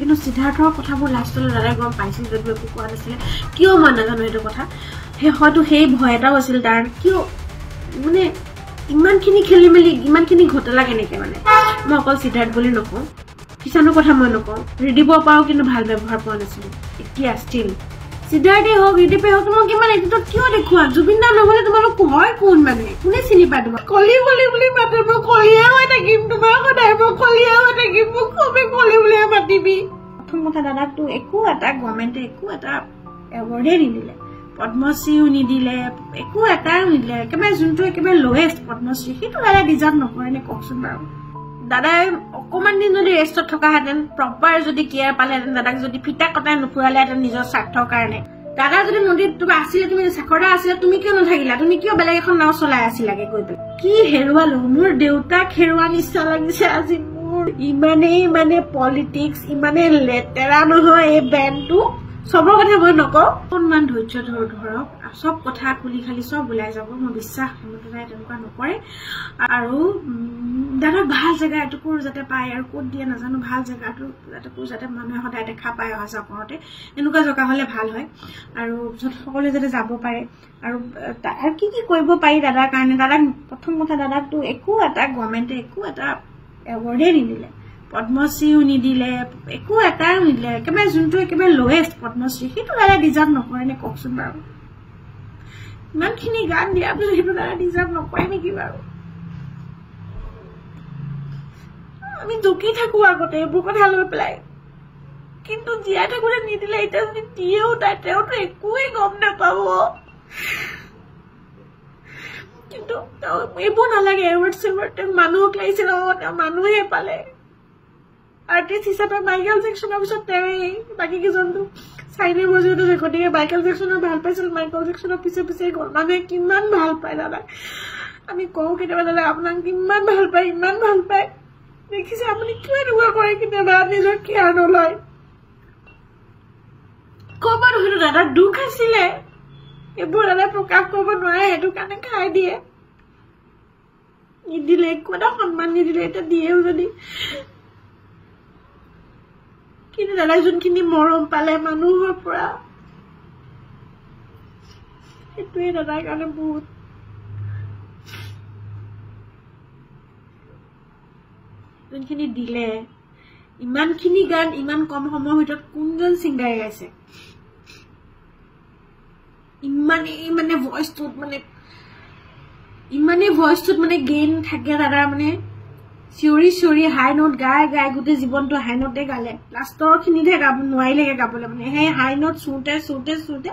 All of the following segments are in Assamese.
কিন্তু সিদ্ধাৰ্থৰ কথাবোৰ লাষ্টলৈ দাদাই গম পাইছিল যদিও একো কোৱা নাছিলে কিয় মই নাজানো এইটো কথা হয়তো সেই ভয় এটাও আছিল তাৰ কিয় মানে ইমানখিনি খেলি মেলি ইমানখিনি ঘটলা কেনেকৈ মানে মই অকল সিদ্ধাৰ্থ বুলি নকওঁ কিষাণৰ কথা মই নকওঁ ৰিদিপৰ পৰাও কিন্তু ভাল ব্যৱহাৰ পোৱা নাছিলোঁ এতিয়া ষ্টিল সিদ্ধাৰ্থে হওক ৰিদিপে হওক তোমাক কিমান এইটো কিয় দেখুওৱা জুবিন দা নহ'লে তোমালোক হয় কোন মানে কোনে চিনি পায় তোমাক কলি বুলি মাতে মই কলিয়া হৈ থাকিম তোমাৰ সদায় মই কলিয়া হৈ থাকিম মোক কবি কলি বুলিয়ে মাতিবি প্ৰথম কথা দাদাকতো একো এটা গভৰ্ণমেণ্টে একো এটা এৱাৰ্ডে নিদিলে পদ্মশ্ৰীও নিদিলে একো এটাও নিদিলে একেবাৰে যোনটো একেবাৰে লৱেষ্ট পদ্মশ্ৰী সেইটো দাদা ডিজাৰ্ভ নকৰে নে কওকচোন বাৰু দাদাই অকমান দিন যদি ৰেষ্টত থকাহেঁতেন প্ৰপাৰ যদি কেয়াৰ পালেহেঁতেন দাদাক যদি ফিটা কটাই নুফুৰালেহেঁতেন নিজৰ স্বাৰ্থৰ কাৰণে দাদা যদি নদীত তুমি আছিলে তুমি চাকৰা আছিলে তুমি কিয় নাথাকিলা তুমি কিয় বেলেগ এখন নাও চলাই আছিলাগে গৈ পেলাই কি হেৰুৱালো মোৰ দেউতাক হেৰুৱা নিচিনা লাগিছে আজি মোৰ ইমানেই মানে পলিটিক্স ইমানেই লেতেৰা নহয় এই বেণ্ডটো সবৰ কথা মই নকওঁ অকণমান ধৈৰ্য ধৰক সব কথা খুলি খালি সব ওলাই যাব মই বিশ্বাস দাদাই তেনেকুৱা নকৰে আৰু দাদা ভাল জেগা এটুকুৰ যাতে পায় আৰু ক'ত দিয়ে নাজানো ভাল জেগাটো এটুকুৰ যাতে মানুহে সদায় দেখা পায় অহা যোৱা কৰোঁতে এনেকুৱা জেগা হ'লে ভাল হয় আৰু সকলোৱে যাতে যাব পাৰে আৰু কি কি কৰিব পাৰি দাদাৰ কাৰণে দাদাক প্ৰথম কথা দাদাকতো একো এটা গভৰ্ণমেণ্টে একো এটা এৱাৰ্ডে নিদিলে পদ্মশ্ৰীও নিদিলে একো এটাও নিদিলে একেবাৰে যোনটো একেবাৰে লৱেষ্ট পদ্মশ্ৰী সেইটো দাদা ডিজাৰ্ভ নকৰে নে কওকচোন বাৰু ইমানখিনি গান দিয়াৰ পিছত সেইটো দাদা ডিজাৰ্ভ নকৰে নেকি বাৰু আমি দুখী থাকো আগতে এইবোৰ কথা লৈ পেলাই কিন্তু জীয়াই থাকোঁতে নিদিলে এতিয়া যদি দিয়েও তেওঁতো একোৱেই গম নাপাব কিন্তু এইবোৰ নালাগে এৱাৰ্ড চেৱাৰ্ড তেওঁ মানুহক লাগিছিল তেওঁ মানুহে পালে আৰ্টিষ্ট হিচাপে মাইকেল জেকচনৰ পিছত তেওঁৱেই বাকী কেইজনটো চাইনে বজোৱাটো গতিকে মাইকেল জেকচনৰ ভাল পাইছিল মাইকেল জেকচনৰ পিছে পিছে গ'ল মানুহে কিমান ভাল পায় দাদা আমি কওঁ কেতিয়াবা দাদা আপোনাক কিমান ভাল পায় ইমান ভাল পায় দেখিছে আপুনি কিয় এনেকুৱা কৰে কেতিয়াবা নিজৰ কেয়াৰ নলয় ক'ৰবাত হয়তো দাদাৰ দুখ আছিলে এইবোৰ দাদাই প্ৰকাশ কৰিব নোৱাৰে সেইটো কাৰণে খাই দিয়ে নিদিলে একো এটা সন্মান নিদিলে এতিয়া দিয়েও যদি কিন্তু দাদাই যোনখিনি মৰম পালে মানুহৰ পৰা সেইটোৱে দাদাৰ কাৰণে বহুত যোনখিনি দিলে ইমানখিনি গান ইমান কম সময়ৰ ভিতৰত কোনজন ছিংগাৰে গাইছে ইমানেই মানে ভইচটোত মানে গেইন থাকে দাদা মানে চিঞৰি হাই নোট গাই গোটেই জীৱনটো হাই নোটে গালে লাষ্টৰ খিনিতহে গাব নোৱাৰিলেগে গাবলৈ মানে সেই হাই নোট চুওঁতে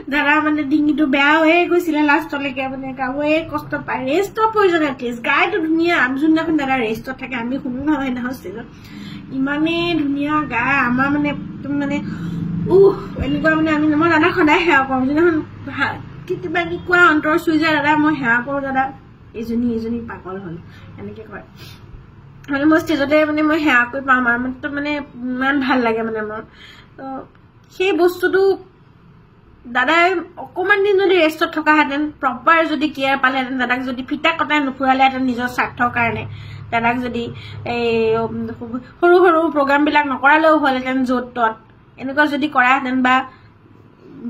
দাদা মানে ডিঙিটো বেয়া হৈয়ে গৈছিলে লাষ্টলৈকে মানে গাবয়ে কষ্ট পায় ৰেষ্টৰ প্ৰয়োজন এটলিষ্ট গাইটো ধুনীয়া আমি যোনদিনাখন দাদা ৰেষ্টত থাকে আমি শুনো নহয় সেইদিনাখন ষ্টেজত ইমানেই ধুনীয়া গাই আমাৰ মানে এনেকুৱা মানে মই দাদা সদায় সেৱা কৰোঁ যিদিনাখন কেতিয়াবা কি কোৱা অন্তৰ চুই যায় দাদা মই সেৱা কৰোঁ দাদা এইজনী পাগল হ'ল এনেকৈ কয় মানে মই ষ্টেজতে মানে মই সেৱা কৰি পাওঁ আমাৰ মানে ইমান ভাল লাগে মানে মোৰ সেই বস্তুটো দাদাই অকমান দিন যদি ৰেষ্টত থকাহেঁতেন প্ৰপাৰ যদি কেয়াৰ পালেহেঁতেন দাদাক যদি ফিটা কটাই নুফুৰালেহেঁতেন নিজৰ স্বাৰ্থৰ কাৰণে দাদাক যদি এই সৰু সৰু প্ৰগ্ৰামবিলাক নকৰালেও হ'লহেঁতেন য'ত ত'ত এনেকুৱা যদি কৰাহেঁতেন বা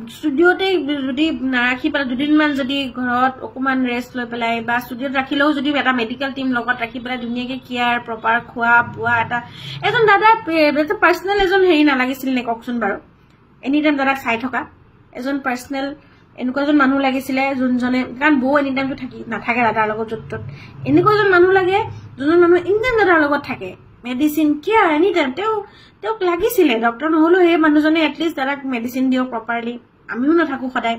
ষ্টুডিঅ'তে যদি নাৰাখি পেলাই দুদিনমান যদি ঘৰত অকণমান ৰেষ্ট লৈ পেলাই বা ষ্টুডিঅ'ত ৰাখিলেও যদি এটা মেডিকেল টিম লগত ৰাখি পেলাই ধুনীয়াকৈ কেয়াৰ প্ৰপাৰ খোৱা বোৱা এজন দাদা পাৰ্চনেল এজন হেৰি নালাগিছিল নে কওকচোন বাৰু এনি টাইম দাদাক চাই থকা এজন পাৰ্চনেল এনেকুৱা এজন মানুহ লাগিছিলে যোনজনে কাৰণ বৌ এনি টাইমটো নাথাকে দাদাৰ লগত য'ত ত'ত এনেকুৱা এজন মানুহ লাগে যোনজন মানুহ এনি টাইম দাদাৰ লগত থাকে মেডিচিন কেয়াৰ এনি টাইম তেওঁক লাগিছিলে ডক্টৰ নহ'লেও সেই মানুহজনে এটলিষ্ট দাদাক মেডিচিন দিয়ক প্ৰপাৰলি আমিও নাথাকোঁ সদায়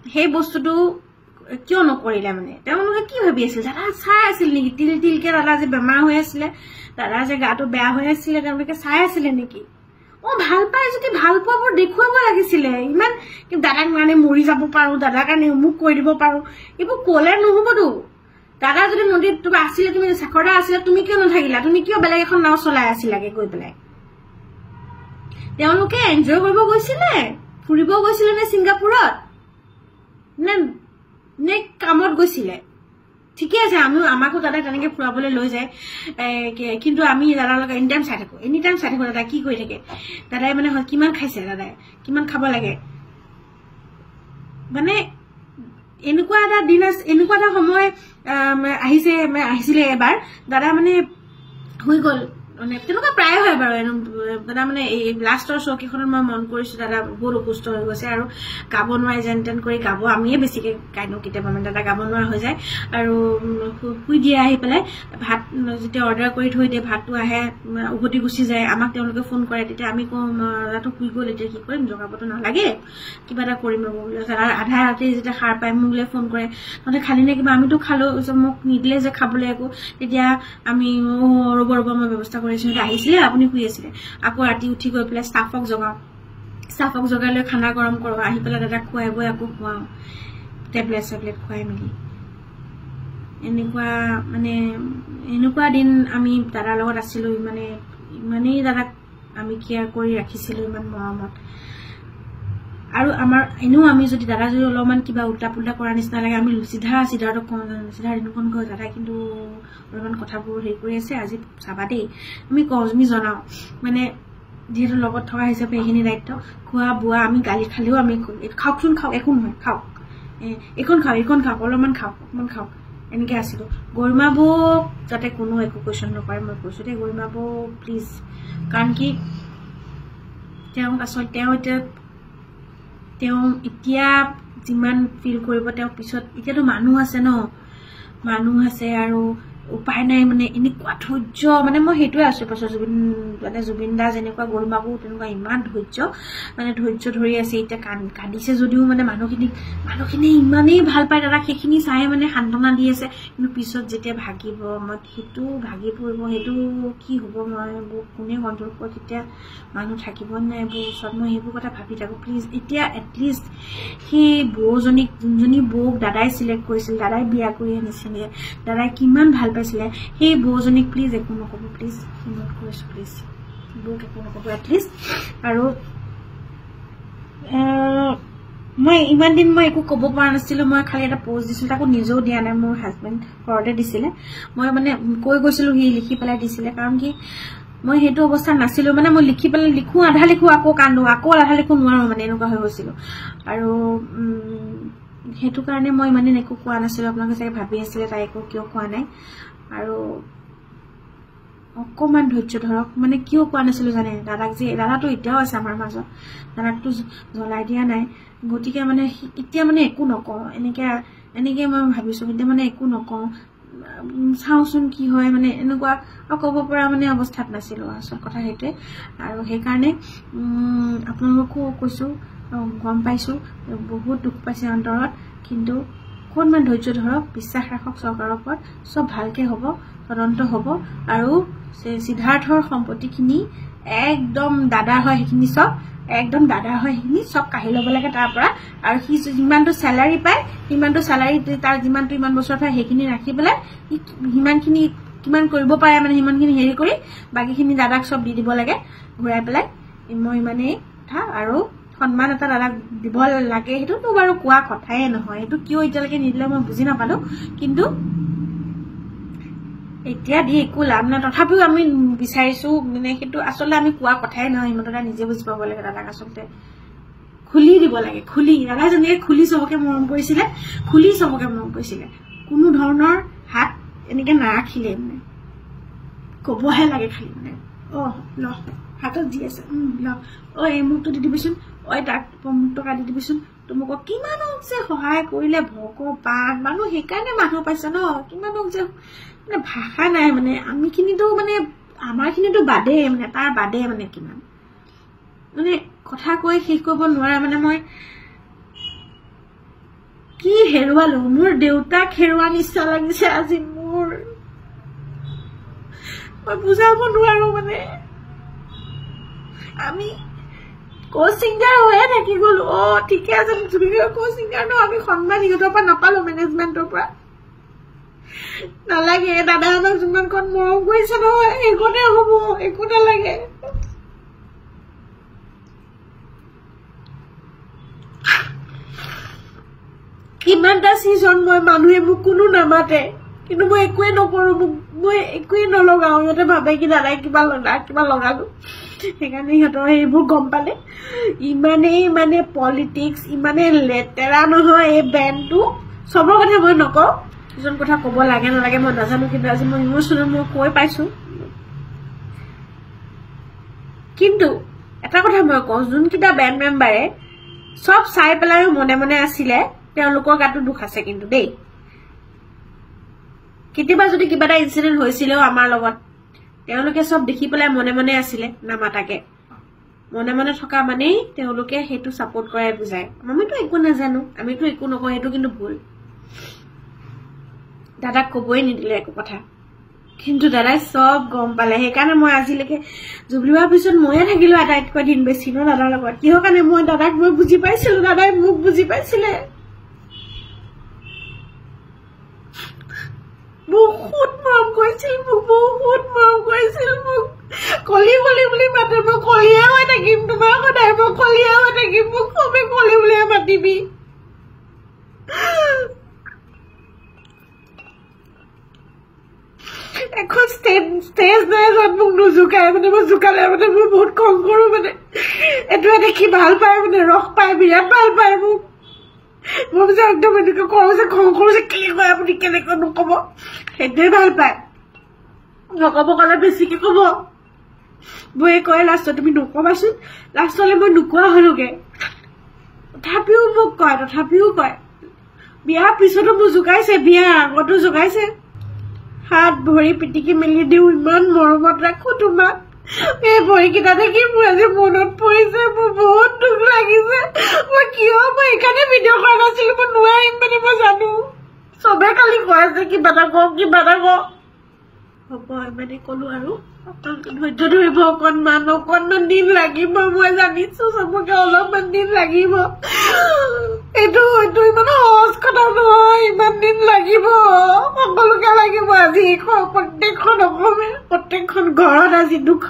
সেই বস্তুটো কিয় নকৰিলে মানে তেওঁলোকে কি ভাবি আছিল দাদা চাই আছিল নেকি তিলকে দাদা যে বেমাৰ হৈ আছিলে দাদা যে গাটো বেয়া হৈ আছিলে তেওঁলোকে চাই আছিলে নেকি ভাল পায় যদি ভাল পোৱাবোৰ দেখুৱাব লাগিছিলে ইমান দাদাক মানে মৰি যাব পাৰোঁ দাদাৰ কাৰণে অমুক কৰি দিব পাৰোঁ এইবোৰ ক'লে নহ'বতো দাদা যদি নদীত তুমি আছিলে তুমি চাকৰা আছিলে তুমি কিয় নাথাকিলা তুমি কিয় বেলেগ এখন নাও চলাই আছিলাগে গৈ পেলাই তেওঁলোকে এনজয় কৰিব গৈছিলে ফুৰিব গৈছিলে নে ছিংগাপুৰত নে কামত গৈছিলে ঠিকে আছে আমাকো দাদা তেনেকে ফুৰাবলৈ লৈ যায় কিন্তু আমি দাদাৰ লগত এনি টাইম চাই থাকো দাদা কি কৰি থাকে দাদাই মানে কিমান খাইছে দাদাই কিমান খাব লাগে মানে এনেকুৱা এটা দিন আছে এনেকুৱা এটা সময় আহিছিলে এবাৰ দাদা মানে হৈ গ'ল মানে তেনেকুৱা প্ৰায় হয় বাৰু দাদা মানে এই লাষ্টৰ চৌকিখনত মই মন কৰিছো দাদা বহুত অসুস্থ হৈ গৈছে আৰু গাব নোৱাৰে যেন তেন কৰি গাব আমিয়ে বেছিকে গাইনো কেতিয়াবা মানে দাদা গাব নোৱাৰা হৈ যায় আৰু শুই দিয়ে আহি পেলাই ভাত যেতিয়া অৰ্ডাৰ কৰি থৈ দিয়ে ভাতটো আহে উভতি গুচি যায় আমাক তেওঁলোকে ফোন কৰে তেতিয়া আমি কওঁ দাদাটো শুই গ'ল এতিয়া কি কৰিম জগাবতো নালাগে কিবা এটা কৰিম ৰ'ব আধা ৰাতি যেতিয়া সাৰ পাই মোলৈ ফোন কৰে তহঁতে খালি নে কিবা আমিতো খালো মোক নিদিলে যে খাবলৈ একো তেতিয়া আমি ৰ'ব মই ব্যৱস্থা আহিছিলে আপুনি শুই আছিলে আকৌ ৰাতি উঠি গৈ পেলাই ষ্টাফক জগাই লৈ খানা গৰম কৰোঁ আহি পেলাই দাদাক খুৱাই বৈ আকৌ খুৱাওঁ টেবলেট খুৱাই মেলি এনেকুৱা দিন আমি দাদাৰ লগত আছিলো মানে ইমানেই দাদাক আমি কেয়াৰ কৰি ৰাখিছিলো ইমান মৰমত আৰু আমাৰ এনেও আমি যদি দাদা যদি অলপমান কিবা উল্টা পুল্টা কৰাৰ নিচিনা লাগে আমি চিধাটো কওঁ চিধা দিনখন কওঁ দাদা কিন্তু অলপমান কথাবোৰ হেৰি কৰি আছে আজি চাবা দেই আমি কওঁ আমি জনাওঁ মানে যিহেতু লগত থকা হিচাপে এইখিনি দায়িত্ব খোৱা বোৱা আমি গালি খালেও আমি খাওকচোন খাওক একো নহয় খাওক এইখন খাওক অলপমান খাওক এনেকৈ আছিলোঁ গৰিমা বৌক যাতে কোনো একো কুৱেশ্যন নকৰে মই কৈছোঁ দেই গৰিমা বৌ প্লিজ কাৰণ কি তেওঁক আচলতে তেওঁ এতিয়া যিমান ফিল কৰিব তেওঁ পিছত এতিয়াতো মানুহ আছে আৰু উপায় নাই মানে এনেকুৱা ধৈৰ্য মানে মই সেইটোৱে আছো পাছত জুবিন দা যেনেকুৱা গৰিমাবু তেনেকুৱা ইমান ধৈৰ্য ধৰি আছে এতিয়া কান্দিছে যদিও মানে মানুহখিনি ইমানেই ভাল পায় দাদা সেইখিনি চাই মানে সান্তনা দি আছে কিন্তু পিছত যেতিয়া ভাগিব মই সেইটো ভাগি পৰিব সেইটো কি হ'ব মই কোনে কণ্ট্ৰল কৰিব তেতিয়া মানুহ থাকিব নাই এইবোৰ ওচৰত মই সেইবোৰ কথা ভাবি থাকোঁ প্লিজ এতিয়া এটলিষ্ট সেই বৌজনীক যোনজনী বৌক দাদাই চিলেক্ট কৰিছিল দাদাই বিয়া কৰি আনিছিলে দাদাই কিমান ভাল পাইছিলে সেই বৌজনীক প্লিজ একো নক'ব প্লিজ হিমত কৰিছোঁ প্লিজ বৌক একো নক'ব এটলিষ্ট আৰু মই ইমান দিন মই একো ক'ব পৰা নাছিলোঁ মই খালি এটা পোষ্ট দিছিলোঁ তাকো নিজেও দিয়া নাই মোৰ হাজবেণ্ড ঘৰতে দিছিলে মই মানে কৈ গৈছিলোঁ সি লিখি পেলাই দিছিলে কাৰণ কি মই সেইটো অৱস্থাত নাছিলোঁ মানে মই লিখি পেলাই লিখোঁ আধা লিখোঁ আকৌ কান্দো আকৌ আধা লিখোঁ নোৱাৰোঁ মানে এনেকুৱা হৈ গৈছিলোঁ আৰু সেইটো কাৰণে মই ইমান দিন একো কোৱা নাছিলোঁ আপোনালোকে চাগে ভাবি আছিলে তাই একো কিয় কোৱা নাই আৰু অকণমান ধৈৰ্য ধৰক মানে কিয় কোৱা নাছিলোঁ জানে দাদাটো এতিয়াও আছে আমাৰ মাজত দাদাকটো জ্বলাই দিয়া নাই গতিকে মানে এতিয়া মানে একো নকওঁ এনেকৈ মই ভাবিছোঁ এতিয়া মানে একো নকওঁ চাওঁচোন কি হয় মানে এনেকুৱা ক'ব পৰা মানে অৱস্থাত নাছিলোঁ আচল কথা সেইটোৱে আৰু সেইকাৰণে আপোনালোককো কৈছোঁ গম পাইছোঁ বহুত দুখ পাইছে অন্তৰত কিন্তু অকণমান ধৈৰ্য ধৰক বিশ্বাস ৰাখক চৰকাৰৰ ওপৰত চব ভালকৈ হ'ব তদন্ত হ'ব আৰু সিদ্ধাৰ্থৰ সম্পত্তিখিনি একদম দাদা হয় সেইখিনি চব কাঢ়ি ল'ব লাগে তাৰ পৰা আৰু সি যিমানটো চেলাৰী পায় সিমানটো চেলাৰী তাৰ যিমানটো ইমান বছৰ পায় সেইখিনি ৰাখি পেলাই সিমানখিনি কিমান কৰিব পাৰে মানে সিমানখিনি হেৰি কৰি বাকীখিনি দাদাক চব দি দিব লাগে ঘূৰাই পেলাই মই ইমানেই কথা আৰু সন্মান এটা দাদাক দিব লাগে সেইটোতো বাৰু কোৱা কথাই নহয় সেইটো কিয় এতিয়ালৈকে নিদিলে মই বুজি নাপালোঁ কিন্তু এতিয়া দি একো লাভ নাই তথাপিও আমি বিচাৰিছোঁ মানে সেইটো আচলতে আমি কোৱা কথাই নহয় সিহঁত দাদা নিজে বুজি পাব লাগে দাদাক আচলতে খুলি দিব লাগে দাদাই যেনেকৈ খুলি চবকে মৰম কৰিছিলে কোনো ধৰণৰ হাত এনেকৈ নাৰাখিলে মানে ক'বহে লাগে খালি মানে ল হাতত দি আছে ল এই মুখটো দি দিবিচোন তাক মোক টকা দি দিবিচোন তোমাক কিমানক যে সহায় কৰিলে ভগৱান মানুহ সেইকাৰণে মানুহ পাইছে ন কিমানক যে মানে ভাষা নাই মানে আমিখিনিতো মানে আমাৰখিনিতো বাদে মানে তাৰ বাদে মানে কিমান মানে কথা কৈ শেষ কৰিব নোৱাৰা মানে মই কি হেৰুৱালো মোৰ দেউতাক হেৰুৱা নিচিনা লাগিছে আজি মোৰ মই বুজাব নোৱাৰো মানে আমি কোচিংগাৰ হৈয়ে থাকি গ'লো ঠিকে আছে কোচিংগাৰ ন আমি সন্মান সিহঁতৰ পৰা নাপালো মেনেজমেণ্টৰ পৰা নালাগে দাদাহঁতক যিমানকণ মৰম কৰিছে নহয় সেইকণে হ'ব একো নালাগে কিমানটা ছিজন মই মানুহে মোক কোনো নামাতে কিন্তু মই একোৱে নকৰো মই একোৱে নলগাও সিহঁতে ভাবে কি দাদাই কিবা লগালো সেইকাৰণে সিহঁতৰ সেইবোৰ গম পালে ইমানেই মানে পলিটিক্স ইমানে লেতেৰা নহয় এই বেণ্ডটো সবৰ কথা মই নকওঁ কিছুমান কথা ক'ব লাগে নালাগে মই নাজানো কিন্তু আজি মই ইমোচনেল মই কৈ পাইছো কিন্তু এটা কথা মই কওঁ যোনকেইটা বেণ্ড মেম্বাৰে সব চাই পেলাই মনে মনে আছিলে তেওঁলোকৰ গাতো দুখ আছে কিন্তু দেই কেতিয়াবা যদি কিবা এটা ইনসিডেন্ট হৈছিলেও আমাৰ লগত তেওঁলোকে সব দেখি পেলাই মনে মনে আছিলে নামাতাকে মনে মনে থকা মানেই তেওঁলোকে সেইটো সাপোৰ্ট কৰাই বুজায় আমিতো একো নাজানো আমিতো একো নকওঁ সেইটো কিন্তু ভুল দাদাক কবই নিদিলে একো কথা কিন্তু দাদাই সব গম পালে সেইকাৰণে মই আজিলৈকে জুবলিবাৰ পিছত ময়ে থাকিলো আটাইতকৈ দিন বেছি ন দাদাৰ লগত কিহৰ কাৰণে মই দাদাক মই বুজি পাইছিলো দাদাই মোক বুজি পাইছিলে বহুত মৰম কৰিছিল মোক কলি বুলি মাতে মই কলিয়া হৈ থাকিম তোমাৰ সদায় মই কলিয়া হৈ থাকিম মোক সবে কলি বুলিয়ে মাতিবি এখন ষ্টেজ নাই য'ত মোক নুজুকাই মানে মই জোকালে মানে মই বহুত কম কৰো মানে এইটোৱে দেখি ভাল পায় মানে ৰস পায় বিৰাট ভাল পায় মোক মই যে একদম এনেকৈ কওঁ যে খং কৰো যে কি কয় আপুনি কেনেকৈ নকব সেইটোৱে ভাল পায় নকব ক'লে বেছিকে কব বৌয়ে কয় লাষ্টত তুমি নকবাচোন লাষ্টলৈ মই নোকোৱা হলোগে তথাপিও মোক কয় বিয়াৰ পিছতো মোক জোকাইছে বিয়াৰ আগতো জোকাইছে হাত ভৰি পিটিকি মেলি দিওঁ ইমান মৰমত ৰাখো তোমাক এই ভৰিকেইটা দেখি মোৰ আজি মনত পৰিছে মোৰ বহুত দুখ লাগিছে মই এইকাৰণে ভিডিঅ' কৰা নাছিলো মই নোৱাৰিম মানে মই জানো চবে খালি কৈ আছে কিবা এটা কওক হ'ব মানে কলো আৰু ধৈৰ্য ধৰিব অকণমান দিন লাগিব মই জানিছো চবকে অলপমান দিন লাগিব এইটো ইমান সহজ কথা নহয় ইমান দিন লাগিব সকলোকে লাগিব আজি প্ৰত্যেকখন অসমে প্ৰত্যেকখন ঘৰত আজি দুখ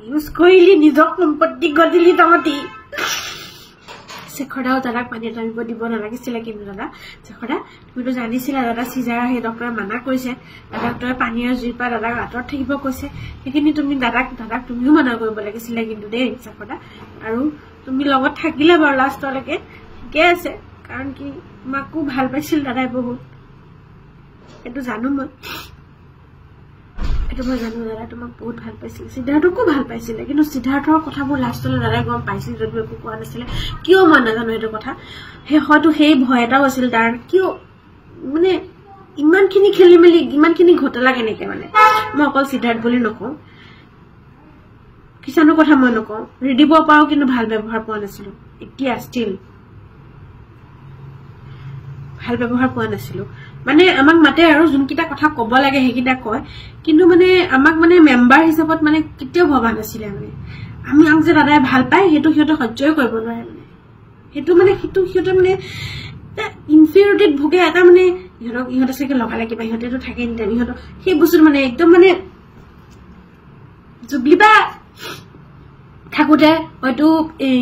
ইউজ কৰিলি নিজৰ সম্পত্তি গতিলি তহঁতি শেখৰ দাও দাদাক পানী টানিব দিব নালাগিছিলে কিন্তু দাদা শেখৰ দা তুমিতো জানিছিলা দাদা চিজাৰ সেই ডক্টৰে মানা কৰিছে ডক্টৰে পানী আৰু জুইৰ পৰা দাদাক আঁতৰত থাকিব কৈছে সেইখিনি তুমি দাদাক তুমিও মানা কৰিব লাগিছিলে কিন্তু দেই শেখৰ দা আৰু তুমি লগত থাকিলে বাৰু লাষ্টলৈকে ঠিকে আছে কাৰণ কি মাকো ভাল পাইছিল দাদাই বহুত এইটো জানো মই জানো দাদা তোমাক বহুত ভাল পাইছিল সিদ্ধাৰ্থকো ভাল পাইছিলে কিন্তু সিদ্ধাৰ্থৰ কথাবোৰ লাষ্টলৈ দাদাই গম পাইছিল যদিও একো কোৱা নাছিলে কিয় মই নাজানো এইটো কথা হয়তো সেই ভয় এটাও আছিল তাৰ কিয় মানে ইমানখিনি খেলি মেলি ইমানখিনি ঘটলা কেনেকে মানে মই অকল সিদ্ধাৰ্থ বুলি নকওঁ কিষাণৰ কথা মই নকওঁ ৰিদিব পাৰো কিন্তু ভাল ব্যৱহাৰ পোৱা নাছিলো এতিয়া ষ্টিল ভাল ব্যৱহাৰ পোৱা নাছিলো মানে আমাক মাতে আৰু যোনকেইটা কথা ক'ব লাগে সেইকেইটা কয় কিন্তু মানে আমাক মানে মেম্বাৰ হিচাপত মানে কেতিয়াও ভবা নাছিলে মানে আমাক যে দাদাই ভাল পায় সেইটো সিহঁতে সহ্যই কৰিব নোৱাৰে মানে সেইটো সিহঁতে মানে ইনফিৰিয়ৰিটিত ভোগে এটা মানে ইহঁতে চাগে লগালে কিবা ইহঁতেতো থাকে ইহঁতৰ সেই বস্তুটো মানে একদম মানে জুবলিবা থাকোঁতে হয়তো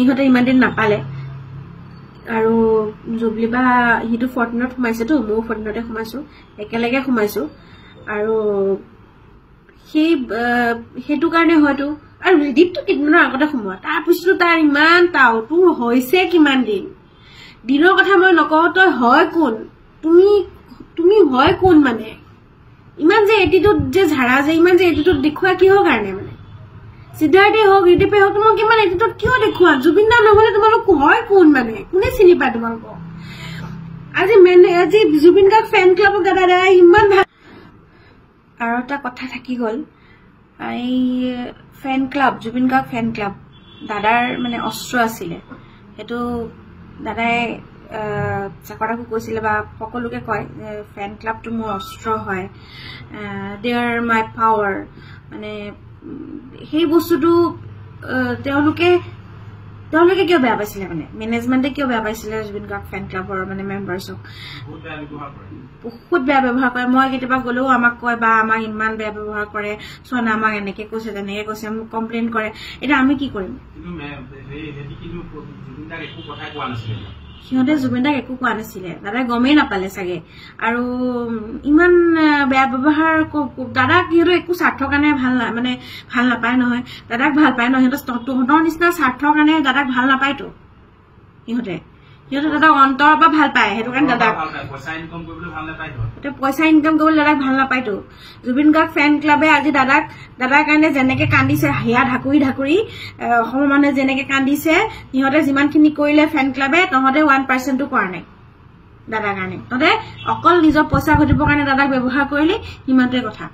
ইহঁতে ইমান দিন নাপালে আৰু জুবলিবা হিটো 14ত সোমাইছেতো ময়ো 14তে সোমাইছো একেলগে সোমাইছো আৰু সেইটো কাৰণে হয়তো আৰু ৰিদিপটো কেইদিনমানৰ আগতে সোমোৱা তাৰপিছতো তাৰ ইমান তাওতো হৈছে কিমান দিনৰ কথা মই নকওঁ তই হয় কোন তুমি হয় কোন মানে ইমান যে এটিটিউড যে ঝাৰা যে ইমান যে এটিটিউড দেখুওৱা কিহৰ কাৰণে মানে সিদ্ধাৰ্থে হওক ৰিদিপে হওক তোমাক কিমান এটিটিউড কিয় দেখুওৱা জুবিন দা নহলে তোমালোক হয় কোন মানে কোনে চিনি পায় তোমালোক আজি জুবিন দাক ফেন ক্লাবক দাদা ইমান ভাল আৰু এটা কথা থাকি গ'ল এই ফেন ক্লাব জুবিন গাৰ্গ ফেন ক্লাব দাদাৰ মানে অস্ত্ৰ আছিলে সেইটো দাদাই চাকৰাকো কৈছিলে বা সকলোকে কয় ফেন ক্লাবটো মোৰ অস্ত্ৰ হয় দে আৰ মাই পাৱাৰ মানে সেই বস্তুটো তেওঁলোকে কিয় বেয়া পাইছিলে মানে মেনেজমেণ্টে কিয় বেয়া পাইছিলে জুবিন গাৰ্গ ফেন ক্লাবৰ মানে মেম্বাৰ্ছক বহুত বেয়া ব্যৱহাৰ কৰে মই কেতিয়াবা গ'লেও আমাক কয় বা আমাক ইমান বেয়া ব্যৱহাৰ কৰে চোৱা না আমাক এনেকে কৈছে তেনেকে কৈছে মোক কমপ্লেইন কৰে এতিয়া আমি কি কৰিম সিহঁতে জুবিন দাক একো কোৱা নাছিলে দাদাই গমেই নাপালে চাগে আৰু ইমান বেয়া ব্যৱহাৰ দাদাক সিহঁতৰ একো স্বাৰ্থৰ কাৰণে মানে ভাল নাপায় নহয় দাদাক ভাল পায় নহয় সিহঁতৰ নিচিনা স্বাৰ্থৰ কাৰণে দাদাক ভাল নাপায়তো সিহঁতে দাদাক অন্তৰৰ পৰা ভাল পায় সেইটো কাৰণে দাদাক পইচা ইনকাম কৰিবলৈ দাদাক ভাল নাপায়তো জুবিন গাৰ্গ ফেন ক্লাবে আজি দাদাৰ কাৰণে যেনেকে কান্দিছে হিয়া ঢাকুৰি অসমৰ মানুহে যেনেকে কান্দিছে সিহঁতে যিমানখিনি কৰিলে ফেন ক্লাবে তহঁতে 1% কৰা নাই দাদাৰ কাৰণে তহঁতে অকল নিজৰ পইচা ঘটিবৰ কাৰণে দাদাক ব্যৱহাৰ কৰিলি সিমানটোৱে কথা